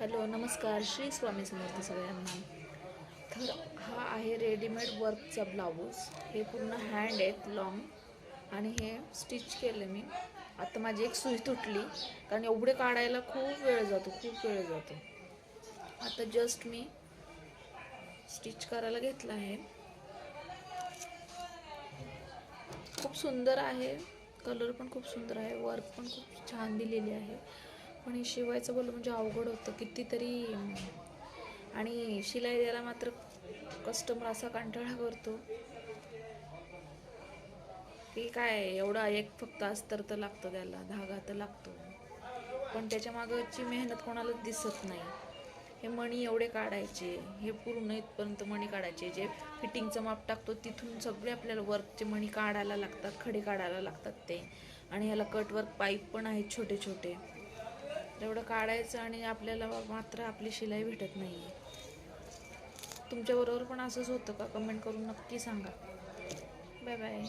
Hello नमस्कार, श्री स्वामी समर्थ सगळ्यांना. तर हा आहे रेडीमेड वर्कचा ब्लाऊज. हे पूर्ण हँड आहेत लॉंग आणि हे स्टिच केलं मी. आता माझी एक सुई तुटली कारण एवढे काढायला खूप वेळ जातो. आता जस्ट मी स्टिच करायला घेतलं आहे. खूप सुंदर आहे, कलर पण खूप सुंदर आहे, वर्क पण खूप छान दिलेली आहे. पण हे शिवायचं बोललं म्हणजे अवघड होतं कितीतरी, आणि शिलाई द्यायला मात्र कस्टमर असा कंटाळा करतो की काय एवढा एक फक्त अस्तर तर लागतं, त्याला धागा तर लागतो, पण त्याच्या मागची मेहनत कोणालाच दिसत नाही. हे मणी एवढे काढायचे, हे पूर्ण इथपर्यंत मणी काढायचे, जे फिटिंगचं माप टाकतो तिथून सगळे आपल्याला वर्कचे मणी काढायला लागतात, खडे काढायला लागतात ते. आणि ह्याला कटवर्क पाईप पण आहेत छोटे छोटे. एवढं काढायचं आणि आपल्याला मात्र आपली शिलाई भेटत नाही. तुमच्याबरोबर पण असंच होतं का? कमेंट करून नक्की सांगा. Bye bye.